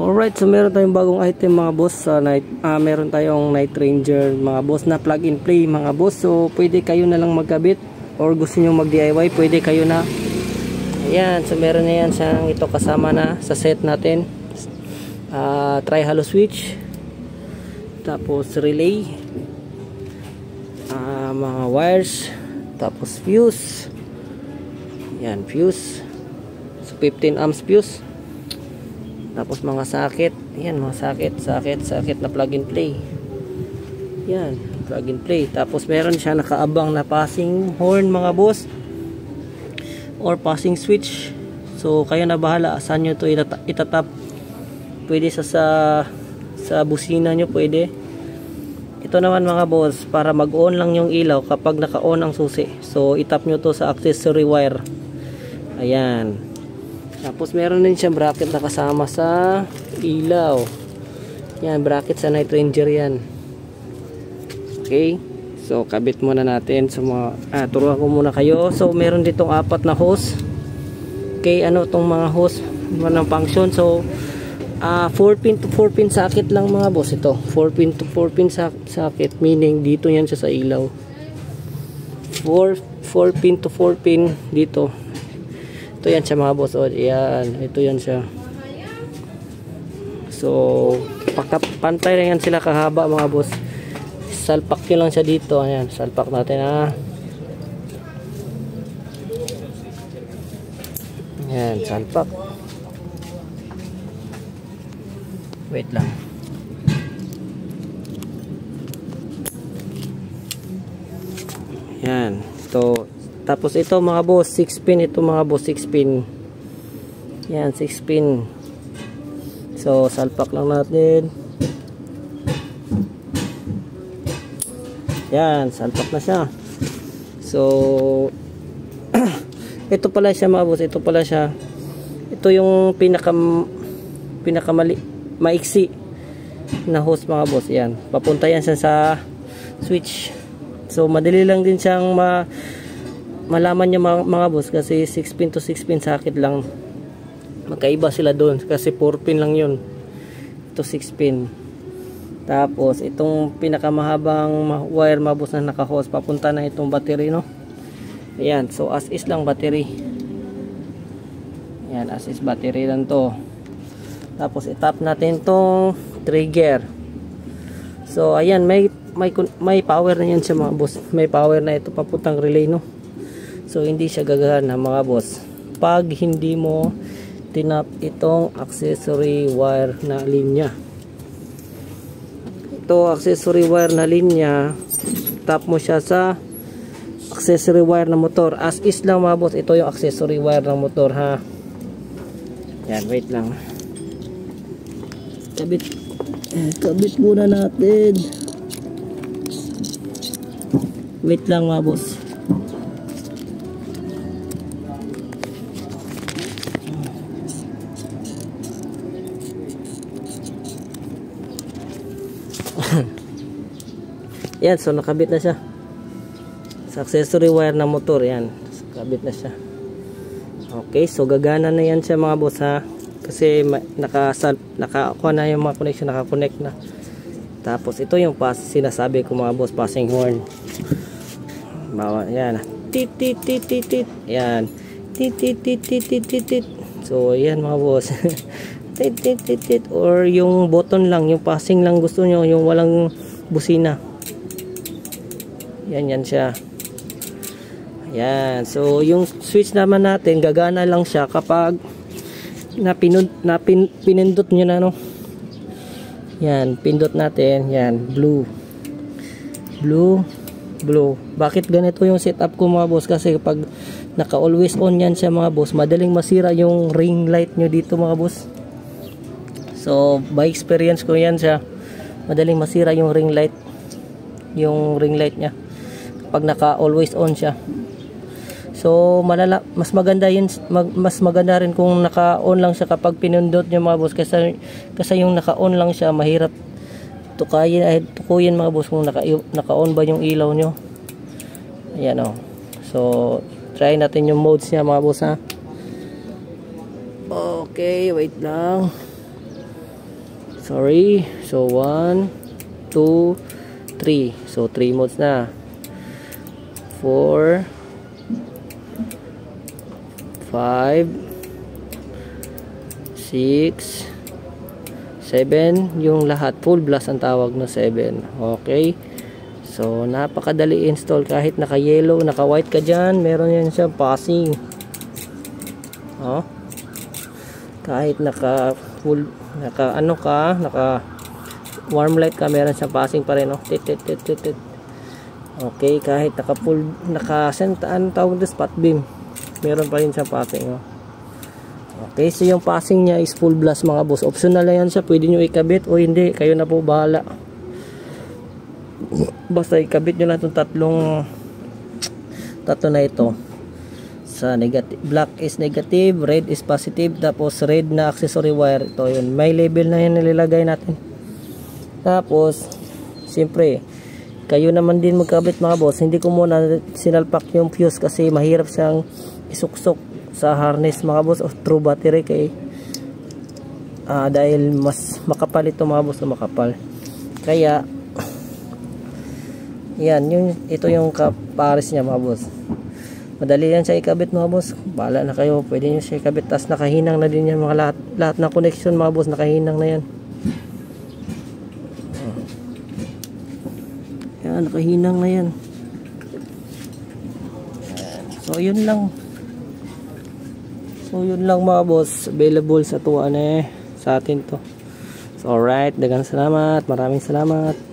Alright, so meron tayong bagong item mga boss sa meron tayong Night Ranger mga boss na plug and play mga boss. So pwede kayo na lang magkabit or gusto niyo mag DIY, pwede kayo na. Ayan, so meron na yan siyang ito kasama na sa set natin. Tri-halo switch, tapos relay, mga wires, tapos fuse. Yan, fuse. So 15 amps fuse. Tapos mga socket. Ayan, mga socket na plug and play. Yan, plug and play. Tapos meron siya nakaabang na passing horn mga boss, or passing switch. So kayo na bahala saan nyo ito itatap. Pwede sa busina nyo, pwede. Ito naman mga boss, para mag-on lang yung ilaw kapag naka-on ang susi. So itap nyo to sa accessory wire. Ayan. Tapos meron din siyang bracket na kasama sa ilaw. Yan, bracket sa Night Ranger yan. Okay. So kabit muna natin sa turuan ko muna kayo. So meron ditong 4 na hose. Okay, ano tong mga hose ng function. So 4 pin to 4 pin socket lang mga boss ito. 4 pin to 4 pin socket, meaning dito yan siya sa ilaw. 4 pin to 4 pin dito. Ito yan siya mga boss. O, yan, ito yan siya. So pantay na yan sila kahaba mga boss. Salpak nyo lang siya dito. Ayan, salpak natin Ayan, salpak. Wait lang. Ayan. Tapos ito mga boss, 6 pin ito mga boss, 6 pin. Yan, 6 pin. So salpak lang natin. Yan, salpak na siya. So ito pala siya mga boss, ito pala siya. Ito yung maiksi na hose mga boss. Yan, papunta yan siya sa switch. So madali lang din siyang malaman niyo mga boss, kasi 6 pin to 6 pin socket lang. Magkaiba sila doon kasi 4 pin lang yun. Ito 6 pin. Tapos itong pinakamahabang wire mga boss na naka-hose, papunta na itong battery, no? Ayan, so as is lang battery. Ayan, as is battery lang to. Tapos itap natin tong trigger. So ayan, may power na yan siya mga boss. May power na ito papuntang relay, no? So hindi siya gagana mga boss pag hindi mo tinap itong accessory wire na linya. Ito accessory wire na linya, tap mo siya sa accessory wire ng motor. As is lang mga boss, ito yung accessory wire ng motor ha. Yan, wait lang. Kabit muna natin. Wait lang mga boss. Yan, so nakabit na siya sa accessory wire na motor. Yan, so, nakabit na siya. Okay, so gagana na yan siya mga boss ha, kasi nakakuha na yung mga connection, nakakonect na. Tapos ito yung sinasabi ko mga boss, passing horn. Yan, tit tit tit tit tit. Yan, tit tit tit tit tit tit. So yan mga boss. Tit tit tit tit, or yung button lang, yung passing lang gusto nyo, yung walang busina. Yan siya. Yan, so yung switch naman natin gagana lang siya kapag pinindot nyo na, no? Yan, pindot natin. Yan, blue. Bakit ganito yung setup ko mga boss? Kasi kapag naka always on yan siya mga boss, madaling masira yung ring light nyo dito mga boss. So by experience ko yan siya, madaling masira yung ring light nya kapag naka always on siya. So mas maganda rin kung naka-on lang siya kapag pinindot niyo mga boss, kasi yung naka-on lang siya mahirap tukuyin mga boss kung naka-on ba yung ilaw nyo. Ayan o. So try natin yung modes niya mga boss ha. Okay, wait lang. Sorry. So 1, 2, 3. So 3 modes na. 4, 5, 6, 7. Yung lahat full blast ang tawag na 7. Okay. So napakadali install kahit naka yellow, naka white ka dyan, meron yan siya passing. Oh. Kahit naka full, naka ano ka, naka warm light ka, meron siyang passing pa rin, oh. Tit. Okay, kahit naka full, naka ano tawag doon, spot beam, meron pa rin siyang passing, oh. Okay, so yung passing niya is full blast mga boss. Optional na yan siya, pwede nyo ikabit o hindi, kayo na po bahala. Basta ikabit nyo lang itong tatlo na ito. Sa negative, black is negative, red is positive, tapos red na accessory wire, ito yun, may label na yan nililagay natin. Tapos siyempre kayo naman din magkabit mga boss. Hindi ko muna sinalpak yung fuse kasi mahirap siyang isuksok sa harness mga boss of true battery, kay dahil mas makapal ito mga boss, makapal, kaya yan, ito yung kapares niya mga boss. Madali yan siya ikabit mga boss. Bahala na kayo. Pwede nyo siya ikabit. Tapos nakahinang na din yan mga lahat ng connection mga boss. Nakahinang na yan. Yan, nakahinang na yan. So yun lang mga boss. Available sa tuwa na sa atin to. So alright. Dagang salamat. Maraming salamat.